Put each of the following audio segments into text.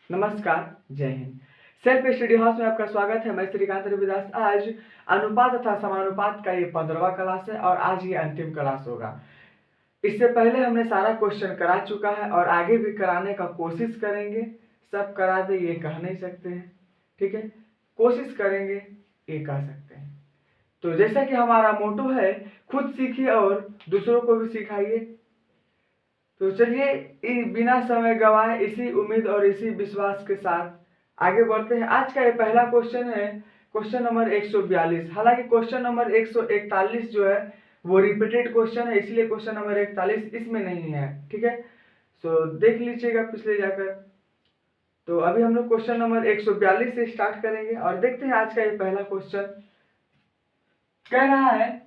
नमस्कार, जय Hind. Self study house में आपका स्वागत है। मैं श्रीकांत रविदास। आज अनुपात तथा समानुपात का ये 15वां क्लास है और आज ये अंतिम क्लास होगा। इससे पहले हमने सारा क्वेश्चन करा चुका है और आगे भी कराने का कोशिश करेंगे। सब करा दे ये कह नहीं सकते हैं, ठीक है, कोशिश करेंगे ये कह सकते हैं। तो जैसा कि हमारा मोटो है, खुद सीखिए और दूसरों को भी सिखाइए। तो चलिए बिना समय गवाए इसी उम्मीद और इसी विश्वास के साथ आगे बढ़ते हैं। आज का ये पहला क्वेश्चन है, क्वेश्चन नंबर 142। हालांकि क्वेश्चन नंबर 141 जो है वो रिपीटेड क्वेश्चन है, इसलिए क्वेश्चन नंबर 41 इसमें नहीं है, ठीक है। सो देख लीजिएगा पिछले जाकर। तो अभी हम लोग क्वेश्चन नंबर 142 से स्टार्ट करेंगे और देखते हैं आज का ये पहला क्वेश्चन। कह रहा है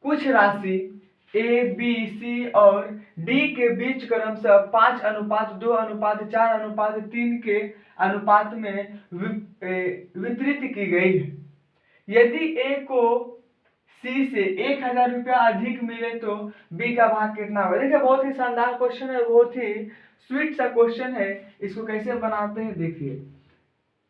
कुछ राशि ए बी सी और डी के बीच क्रमशः 5:2:4:3 के अनुपात में वितरित की गई है। यदि ए को सी से 1,000 रुपया अधिक मिले तो बी का भाग कितना होगा। देखिए बहुत ही शानदार क्वेश्चन है, बहुत ही स्वीट सा क्वेश्चन है। इसको कैसे बनाते हैं देखिए।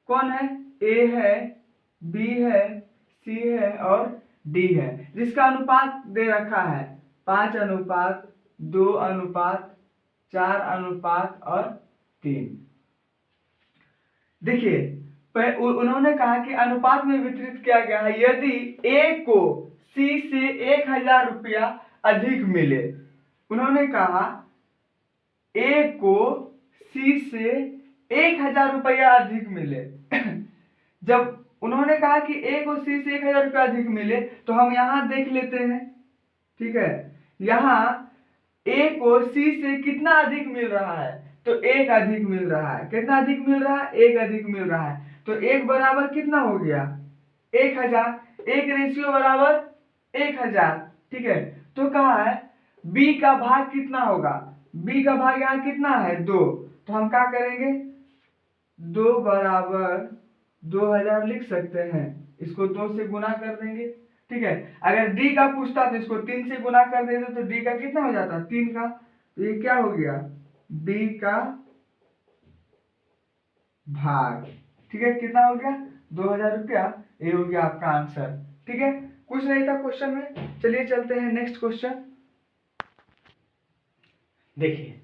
कौन है, ए है, बी है, सी है और डी है, जिसका अनुपात दे रखा है 5:2:4:3 देखिए उन्होंने कहा कि अनुपात में वितरित किया गया है यदि ए को सी से 1,000 रुपया अधिक मिले। उन्होंने कहा ए को सी से 1,000 रुपया अधिक मिले। जब उन्होंने कहा कि ए को सी से 1,000 रुपया अधिक मिले तो हम यहां देख लेते हैं, ठीक है। यहां ए को सी से कितना अधिक मिल रहा है, तो 1 अधिक मिल रहा है। कितना अधिक मिल रहा है, 1 अधिक मिल रहा है। तो 1 बराबर कितना हो गया, 1,000। 1 रेशियो बराबर 1,000, ठीक है। तो कहा है बी का भाग कितना होगा, बी का भाग यहाँ कितना है 2। तो हम क्या करेंगे, 2 बराबर 2,000 लिख सकते हैं। इसको 2 से गुना कर देंगे, ठीक है। अगर डी का पूछता तो इसको 3 से गुना कर देते तो डी का कितना हो जाता, 3 का। तो ये क्या हो गया, डी का भाग, ठीक है। कितना हो गया, 2,000 रुपया। ये हो गया आपका आंसर, ठीक है। कुछ नहीं था क्वेश्चन में। चलिए चलते हैं नेक्स्ट क्वेश्चन। देखिए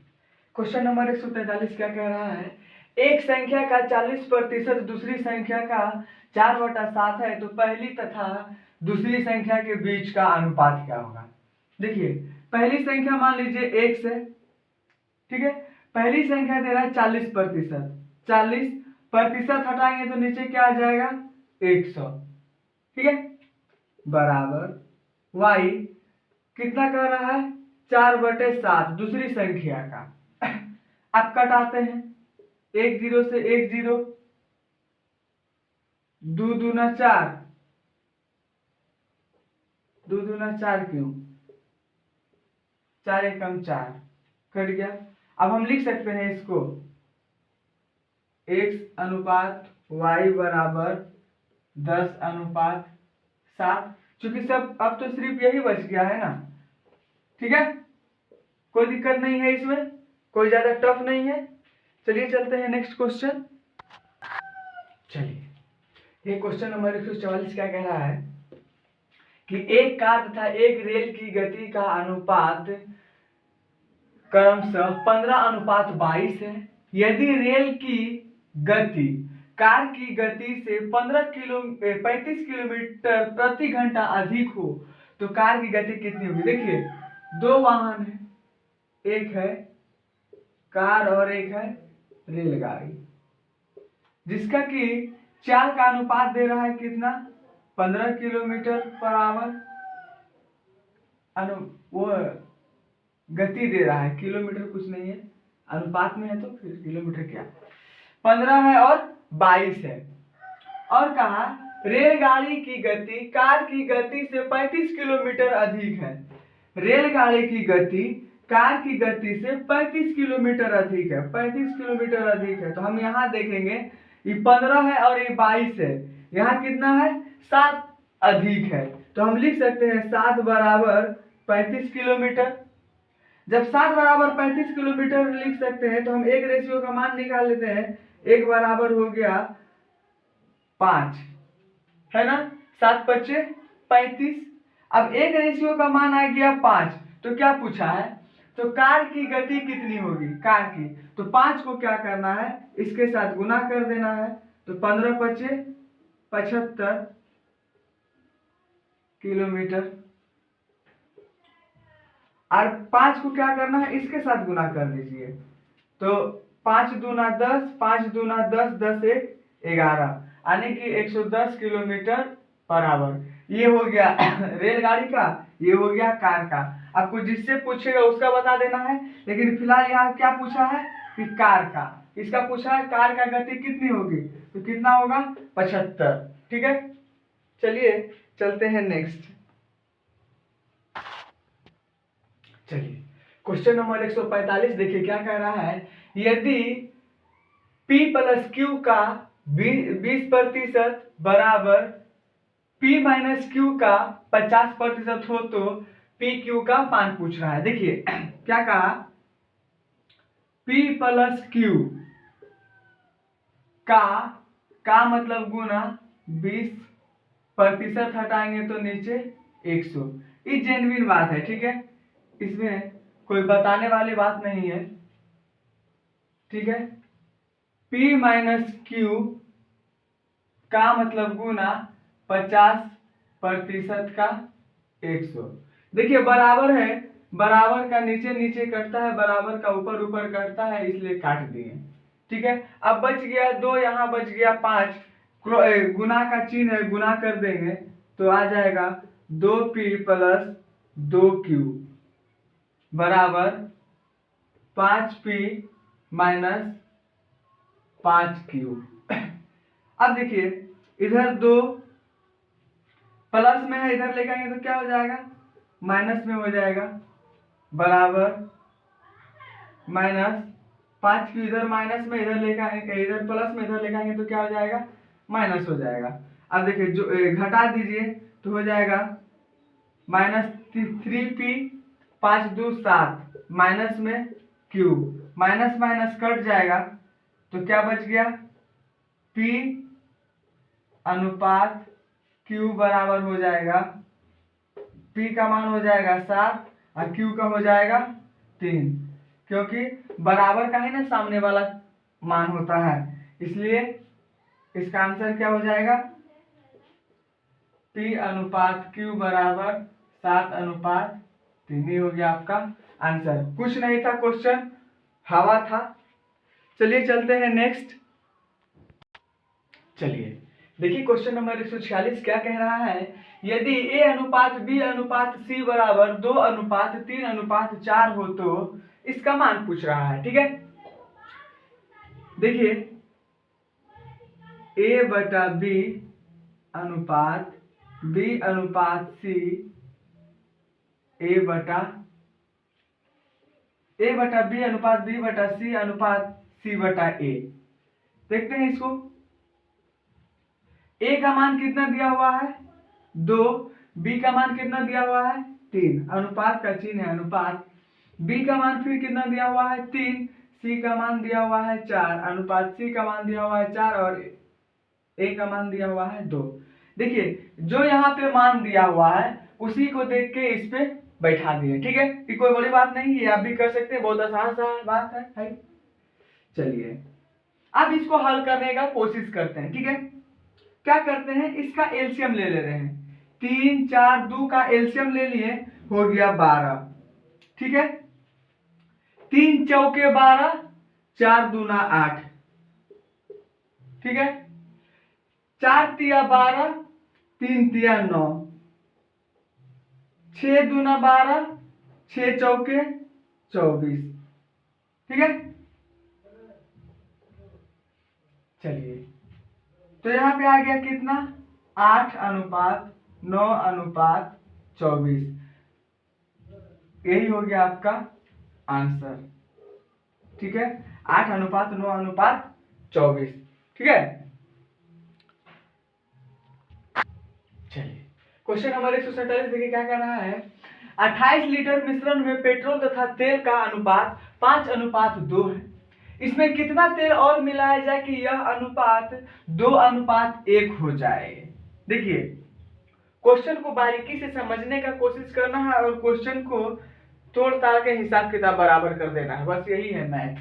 क्वेश्चन नंबर 143 क्या कह रहा है, एक संख्या का 40% दूसरी संख्या का 4/7 है तो पहली तथा दूसरी संख्या के बीच का अनुपात क्या होगा। देखिए पहली संख्या मान लीजिए 1 से, ठीक है। पहली संख्या दे रहा है 40%। 40% हटाएंगे तो नीचे क्या आ जाएगा, 100, ठीक है, बराबर y कितना कर रहा है, 4/7 दूसरी संख्या का। अब कटाते हैं, 1 0 से 1 0, 2 दूना 4, 2 दूना 4 क्यों, 4 एकम 4 कट गया। अब हम लिख सकते हैं इसको x अनुपात y बराबर 10:7। चूंकि सब अब तो सिर्फ यही बच गया है ना, ठीक है, कोई दिक्कत नहीं है इसमें, कोई ज्यादा टफ नहीं है। चलिए चलते हैं नेक्स्ट क्वेश्चन। चलिए ये क्वेश्चन नंबर 144 क्या कह रहा है कि एक कार तथा एक रेल की गति का अनुपात क्रमशः 15:22 है। यदि रेल की गति कार की गति से 35 किलोमीटर प्रति घंटा अधिक हो तो कार की गति कितनी होगी। देखिए दो वाहन है, एक है कार और एक है रेलगाड़ी, जिसका कि चाल का अनुपात दे रहा है कितना, 15 किलोमीटर पर आवर। वो गति दे रहा है, किलोमीटर कुछ नहीं है, अनुपात में है तो फिर किलोमीटर क्या, 15 है और 22 है। और कहा रेलगाड़ी की गति कार की गति से 35 किलोमीटर अधिक है। रेलगाड़ी की गति कार की गति से 35 किलोमीटर अधिक है, 35 किलोमीटर अधिक है। तो हम यहाँ देखेंगे ये 15 है और ये 22 है, यहाँ कितना है, 7 अधिक है। तो हम लिख सकते हैं 7 बराबर 35 किलोमीटर। जब 7 बराबर 35 किलोमीटर लिख सकते हैं तो हम एक रेशियो का मान निकाल लेते हैं, एक बराबर हो गया 5, है ना, 7 बचे 35। अब एक रेशियो का मान आ गया 5, तो क्या पूछा है, तो कार की गति कितनी होगी, कार की, तो 5 को क्या करना है, इसके साथ गुना कर देना है, तो 15 बचे 75 किलोमीटर। और 5 को क्या करना है, इसके साथ गुना कर दीजिए, तो 5 दूना 10, 5 दूना 10, 10 एक 11, यानी कि 110 किलोमीटर पर आवर। ये हो गया रेलगाड़ी का, ये हो गया कार का। आपको जिससे पूछेगा उसका बता देना है, लेकिन फिलहाल यहाँ क्या पूछा है कि कार का, इसका पूछा है कार का गति कितनी होगी, तो कितना होगा 75। ठीक है, चलिए चलते हैं नेक्स्ट। चलिए क्वेश्चन नंबर 145 देखिए क्या कह रहा है, यदि P प्लस Q का 20% बराबर P माइनस Q का 50% हो तो P Q का मान पूछ रहा है। देखिए क्या कहा, P प्लस Q का मतलब गुना 20% हटाएंगे तो नीचे 100। ये जेन्युइन बात है, ठीक है, इसमें कोई बताने वाली बात नहीं है। ठीक है, P माइनस Q का मतलब गुना 50% का 100। देखिए बराबर है, बराबर का नीचे नीचे कटता है, बराबर का ऊपर ऊपर कटता है, इसलिए काट दिए। ठीक है, अब बच गया 2, यहाँ बच गया 5, गुना का चिन्ह है, गुना कर देंगे तो आ जाएगा 2P प्लस 2Q बराबर 5P माइनस 5Q। अब देखिए इधर 2 प्लस में है, इधर लेके आएंगे तो क्या हो जाएगा, माइनस में हो जाएगा, बराबर माइनस 5Q, इधर माइनस में, इधर लेके आएंगे, इधर प्लस में, इधर लेके आएंगे तो क्या हो जाएगा, माइनस हो जाएगा। अब देखिए जो घटा दीजिए तो हो जाएगा माइनस 3P, 5 2 7, माइनस में Q, माइनस माइनस कट जाएगा तो क्या बच गया, P अनुपात Q बराबर हो जाएगा, P का मान हो जाएगा 7 और Q का हो जाएगा 3, क्योंकि बराबर का ही ना सामने वाला मान होता है, इसलिए इसका आंसर क्या हो जाएगा, P अनुपात Q बराबर 7 अनुपात 3। ही हो गया आपका आंसर। कुछ नहीं था क्वेश्चन, हवा था। चलिए चलते हैं नेक्स्ट। चलिए देखिए क्वेश्चन नंबर 146 क्या कह रहा है, यदि A अनुपात B अनुपात C बराबर 2 अनुपात 3 अनुपात 4 हो तो इसका मान पूछ रहा है। ठीक है, देखिए A बटा B अनुपात B अनुपात C, A बटा B अनुपात B बटा C अनुपात C बटा A। देखते हैं इसको, A का मान कितना दिया हुआ है 2, B का मान कितना दिया हुआ है 3, अनुपात का चिन्ह है अनुपात, B का मान फिर कितना दिया हुआ है 3, C का मान दिया हुआ है 4, अनुपात C का मान दिया हुआ है 4 और A का मान दिया हुआ है 2। देखिए जो यहाँ पे मान दिया हुआ है उसी को देख के इस पे बैठा दिए। ठीक है, ये कोई बड़ी बात नहीं है, आप भी कर सकते हैं, बहुत आसान सा बात है। चलिए अब इसको हल करने का कोशिश करते हैं। ठीक है, क्या करते हैं, इसका एलसीएम ले रहे हैं, 3 4 2 का एलसीएम ले लिए, हो गया 12। ठीक है, 3 चौके 12, 4 दूना 8। ठीक है, 4 तिया 12, 3 तिया 9, 6 दूना 12, 6 चौके 24। ठीक है, चलिए तो यहाँ पे आ गया कितना, 8 अनुपात 9 अनुपात 24। यही हो गया आपका आंसर। ठीक है, 8 अनुपात 9 अनुपात 24। ठीक है, चलिए क्वेश्चन नंबर 147 देखिए क्या कह रहा है, 28 लीटर मिश्रण में पेट्रोल तथा तेल का अनुपात 5 अनुपात 2 है। इसमें कितना तेल और मिलाया जाए कि यह अनुपात 2:1 हो जाए। देखिए, क्वेश्चन को बारीकी से समझने का कोशिश करना है और क्वेश्चन को तोड़ ताड़ के हिसाब किताब बराबर कर देना है, बस यही है मैथ।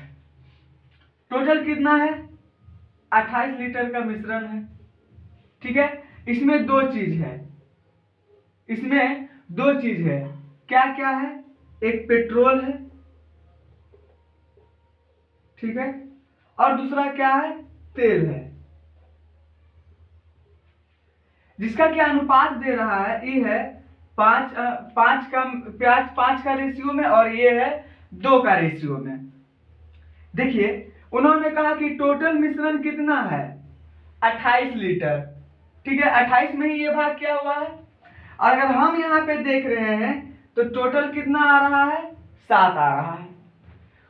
टोटल कितना है? 28 लीटर का मिश्रण है, ठीक है। इसमें दो चीज है, इसमें दो चीज है, क्या क्या है? एक पेट्रोल है, ठीक है, और दूसरा क्या है? तेल है, जिसका क्या अनुपात दे रहा है? ये है 5 का प्याज 5 का रेशियो में और ये है 2 का रेशियो में। देखिए, उन्होंने कहा कि टोटल मिश्रण कितना है? 28 लीटर, ठीक है। 28 में ही ये भाग क्या हुआ है? अगर हम यहाँ पे देख रहे हैं तो टोटल कितना आ रहा है? 7 आ रहा है।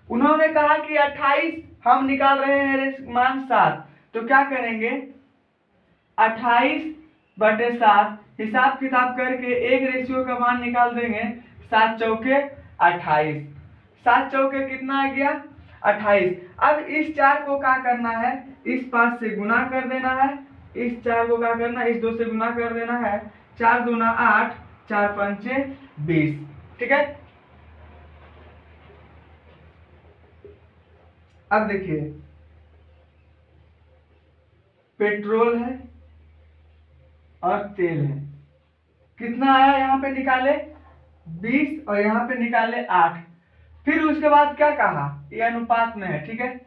उन्होंने कहा कि 28 हम निकाल रहे हैं मान 7, तो क्या करेंगे? 28/7 हिसाब किताब करके एक रेशियो का मान निकाल देंगे। 7 चौके 28, 7 चौके कितना आ गया? 28। अब इस 4 को क्या करना है? इस 5 से गुना कर देना है, इस 4 को क्या करना है? इस 2 से गुना कर देना है। 4 दूना 8, 4 पंचे 20, ठीक है। अब देखिए, पेट्रोल है और तेल है, कितना आया यहाँ पे निकाले? 20 और यहाँ पे निकाले 8। फिर उसके बाद क्या कहा? ये अनुपात में है, ठीक है।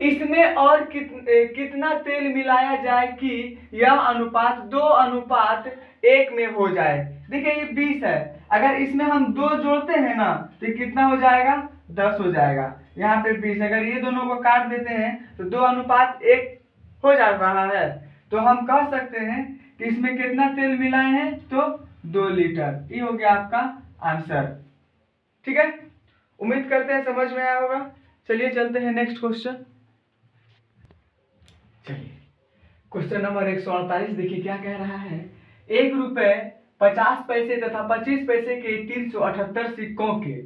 इसमें और कितना तेल मिलाया जाए कि यह अनुपात 2:1 में हो जाए? देखिए, ये 20 है, अगर इसमें हम 2 जोड़ते हैं ना तो ये कितना हो जाएगा? 10 हो जाएगा। यहाँ पे 20, अगर ये दोनों को काट देते हैं तो 2:1 हो जा रहा है। तो हम कह सकते हैं कि इसमें कितना तेल मिलाए हैं? तो 2 लीटर। ये हो गया आपका आंसर, ठीक है। उम्मीद करते हैं समझ में आया होगा। चलिए चलते हैं नेक्स्ट क्वेश्चन। चलिए, क्वेश्चन नंबर 148 देखिए क्या कह रहा है। 1 रुपए 50 पैसे तथा 25 पैसे के 378 सिक्कों के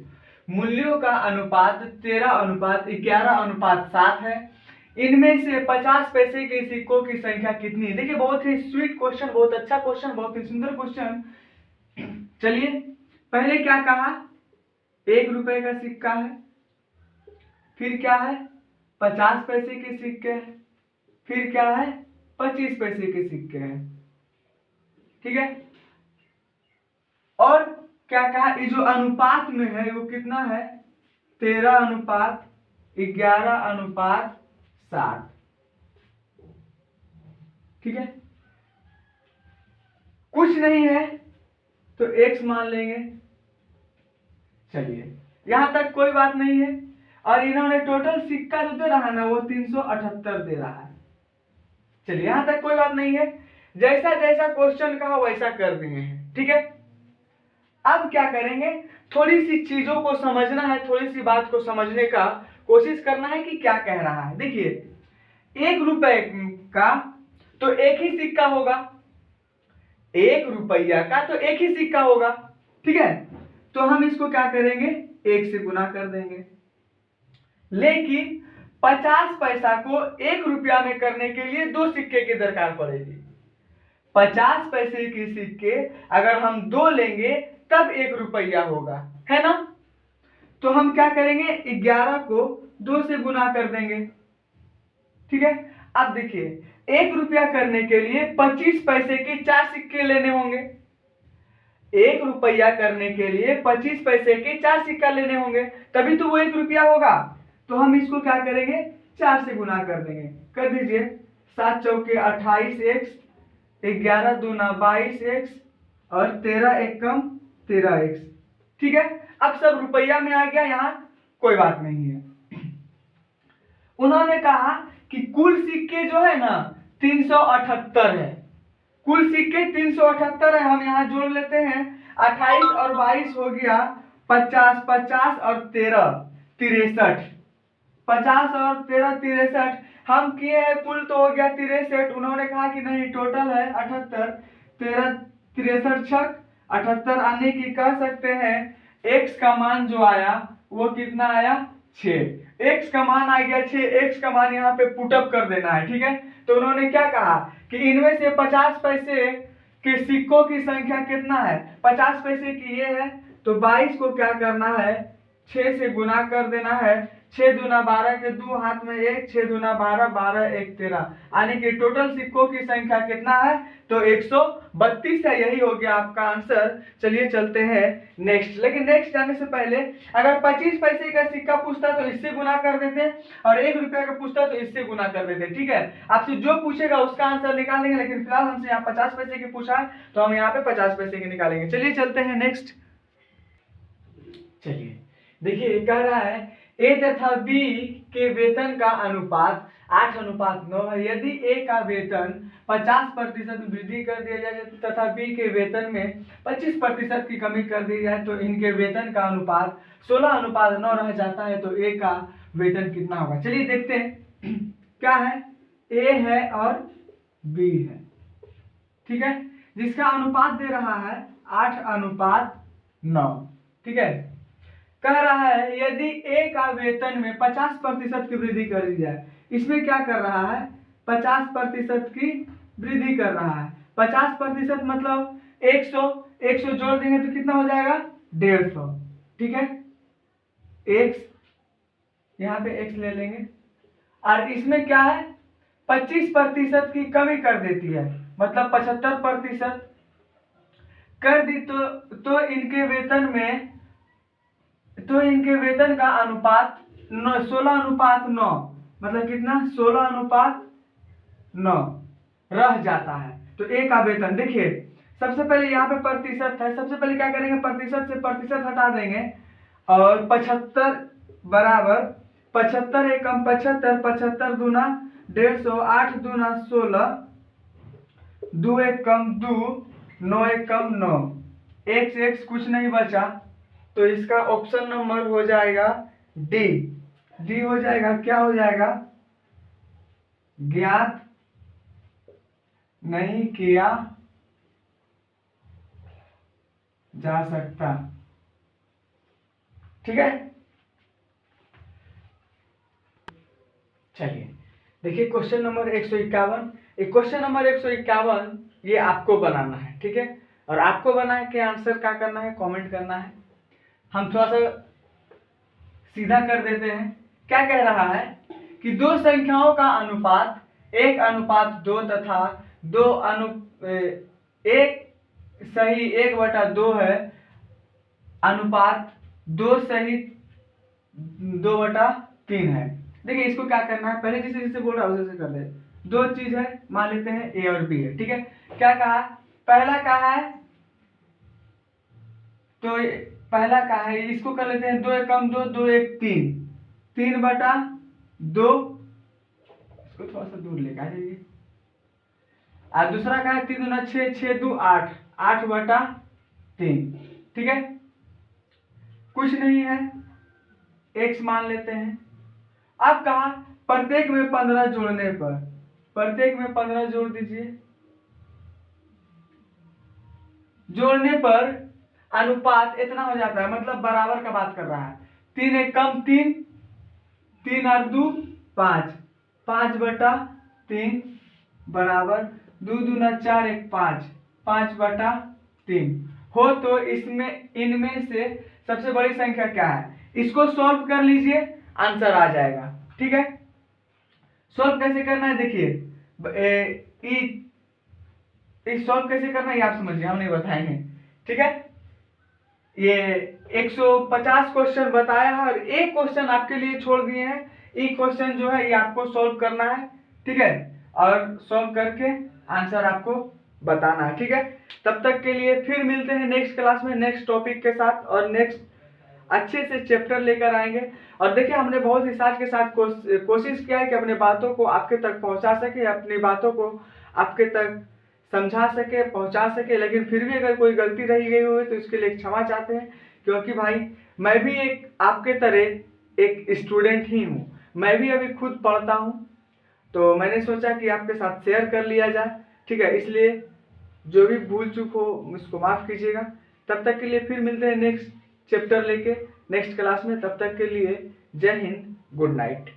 मूल्यों का अनुपात 13:11:7 है। इनमें से 50 पैसे के सिक्कों की संख्या कितनी है? देखिए, बहुत ही स्वीट क्वेश्चन, बहुत अच्छा क्वेश्चन, बहुत ही सुंदर क्वेश्चन। चलिए, पहले क्या कहा? 1 रुपए का सिक्का है, फिर क्या है? 50 पैसे के सिक्के हैं, फिर क्या है? 25 पैसे के सिक्के हैं, ठीक है। और क्या कहा? ये जो अनुपात में है वो कितना है? 13:11:7, ठीक है। कुछ नहीं है तो x मान लेंगे। चलिए, यहां तक कोई बात नहीं है। और इन्होंने टोटल सिक्का जो दे रहा है ना वो 378 दे रहा है। चलिए, यहां तक कोई बात नहीं है। जैसा जैसा क्वेश्चन कहा वैसा कर दिए हैं, ठीक है। अब क्या करेंगे? थोड़ी सी चीजों को समझना है, थोड़ी सी बात को समझने का कोशिश करना है कि क्या कह रहा है। देखिए, 1 रुपए का तो एक ही सिक्का होगा, 1 रुपया का तो एक ही सिक्का होगा, ठीक है। तो हम इसको क्या करेंगे? 1 से गुना कर देंगे। लेकिन 50 पैसा को 1 रुपया में करने के लिए 2 सिक्के की दरकार पड़ेगी। 50 पैसे के सिक्के अगर हम 2 लेंगे तब 1 रुपया होगा, है ना। तो हम क्या करेंगे? 11 को 2 से गुना कर देंगे, ठीक है। अब देखिए, 1 रुपया करने के लिए 25 पैसे के 4 सिक्के लेने होंगे। 1 रुपया करने के लिए 25 पैसे के 4 सिक्का लेने होंगे, तभी तो वो 1 रुपया होगा। तो हम इसको क्या करेंगे? 4 से गुना कर देंगे। कर दीजिए, 7 चौके 28x, 11 दूना 22x और 13 एकम 13x, ठीक है। अब सब रुपया में आ गया, यहां कोई बात नहीं है। उन्होंने कहा कि कुल सिक्के जो है ना 378 है, कुल सिक्के 378 है। हम यहां जोड़ लेते हैं, 28 और 22 हो गया 50, 50 और 13 63, 50 और 13 63। हम किए हैं कुल तो हो गया 63। उन्होंने कहा कि नहीं, टोटल है 78। 13 63 छक 78 आने की कह सकते हैं। x का मान जो आया वो कितना आया? 6, x का मान आ गया 6, x का मान यहाँ पे पुटअप कर देना है, ठीक है। तो उन्होंने क्या कहा कि इनमें से 50 पैसे के सिक्कों की संख्या कितना है, 50 पैसे की ये है, तो 22 को क्या करना है, 6 से गुना कर देना है। 6 दूना 12 के 2 हाथ में 1, 6 दूना 12, 12 1 13, यानी कि टोटल सिक्कों की संख्या कितना है, तो 132 है। यही हो गया आपका आंसर। चलिए चलते हैं नेक्स्ट। लेकिन नेक्स्ट जाने से पहले अगर 25 पैसे का सिक्का पूछता तो इससे गुना कर देते, और 1 रुपया का पूछता तो इससे गुना कर देते, ठीक है। आपसे जो पूछेगा उसका आंसर निकालेंगे, लेकिन फिलहाल हमसे यहाँ 50 पैसे की पूछा है तो हम यहाँ पे 50 पैसे की निकालेंगे। चलिए चलते हैं नेक्स्ट। चलिए देखिए, कह रहा है ए तथा बी के वेतन का अनुपात 8:9 है। यदि ए का वेतन 50% वृद्धि कर दिया जाए तथा बी के वेतन में 25% की कमी कर दी जाए तो इनके वेतन का अनुपात 16:9 रह जाता है, तो ए का वेतन कितना होगा। चलिए देखते हैं क्या है, ए है और बी है, ठीक है, जिसका अनुपात दे रहा है 8:9, ठीक है। कह रहा है यदि ए का वेतन में 50% की वृद्धि कर दी जाए, इसमें क्या कर रहा है, 50% की वृद्धि कर रहा है। 50% मतलब 100 जोड़ देंगे तो कितना हो जाएगा, 150, ठीक है। x यहाँ पे x ले लेंगे, और इसमें क्या है, 25% की कमी कर देती है, मतलब 75% कर दी तो इनके वेतन का अनुपात 16:9, मतलब कितना, 16:9 रह जाता है। तो ए का वेतन देखिए, सबसे पहले यहाँ पे प्रतिशत है, सबसे पहले क्या करेंगे, प्रतिशत से प्रतिशत हटा देंगे, और 75 बराबर 75 एकम 75, 75 दूना 150, 8 दूना 16, 2 एकम 2, 9 एकम 9, x कुछ नहीं बचा, तो इसका ऑप्शन नंबर हो जाएगा डी। डी हो जाएगा, क्या हो जाएगा, ज्ञात नहीं किया जा सकता, ठीक है। चलिए देखिए क्वेश्चन नंबर 151। क्वेश्चन नंबर 151 ये आपको बनाना है, ठीक है, और आपको बना के आंसर क्या करना है, कमेंट करना है। हम थोड़ा सा सीधा कर देते हैं। क्या कह रहा है कि दो संख्याओं का अनुपात 1:2 तथा 1:2 है, अनुपात 2:3 है। देखिए इसको क्या करना है, पहले जिसे बोल रहा है उसे कर दे। दो चीज है, मान लेते हैं ए और बी है, ठीक है। क्या कहा, पहला कहा है, तो पहला कहा है, इसको कर लेते हैं 2 एकम 2, 2 1 3, 3/2, इसको थोड़ा सा दूर लेकर आ जाइए। और दूसरा का है 3 दूना 6, 6 2 8, 8/3, ठीक है। कुछ नहीं है, x मान लेते हैं। अब कहा प्रत्येक में 15 जोड़ने पर, प्रत्येक में 15 जोड़ दीजिए, जोड़ने पर अनुपात इतना हो जाता है, मतलब बराबर का बात कर रहा है। 3 एकम 3, 3 और 2 5, 5/3 बराबर 2 दूना 4 1 5, 5/3 हो। तो इसमें इनमें से सबसे बड़ी संख्या क्या है, इसको सॉल्व कर लीजिए, आंसर आ जाएगा, ठीक है। सॉल्व कैसे करना है, देखिए इस सॉल्व कैसे करना है ये आप समझिए, हम नहीं बताएंगे, ठीक है। ये 150 क्वेश्चन बताया है और एक क्वेश्चन आपके लिए छोड़ दिए हैं। एक क्वेश्चन जो है ये आपको सॉल्व करना है, ठीक है, और सॉल्व करके आंसर आपको बताना है, ठीक है। तब तक के लिए फिर मिलते हैं नेक्स्ट क्लास में नेक्स्ट टॉपिक के साथ, और नेक्स्ट अच्छे से चैप्टर लेकर आएंगे। और देखिए हमने बहुत रिसर्च के साथ कोशिश किया है कि अपने बातों को आपके तक पहुंचा सके, अपनी बातों को आपके तक समझा सके, पहुंचा सके, लेकिन फिर भी अगर कोई गलती रही गई हो तो इसके लिए क्षमा चाहते हैं, क्योंकि भाई मैं भी एक आपके तरह एक स्टूडेंट ही हूँ, मैं भी अभी खुद पढ़ता हूँ, तो मैंने सोचा कि आपके साथ शेयर कर लिया जाए, ठीक है। इसलिए जो भी भूल चूक हो उसको माफ़ कीजिएगा। तब तक के लिए फिर मिलते हैं नेक्स्ट चैप्टर लेके नेक्स्ट क्लास में, तब तक के लिए जय हिंद, गुड नाइट।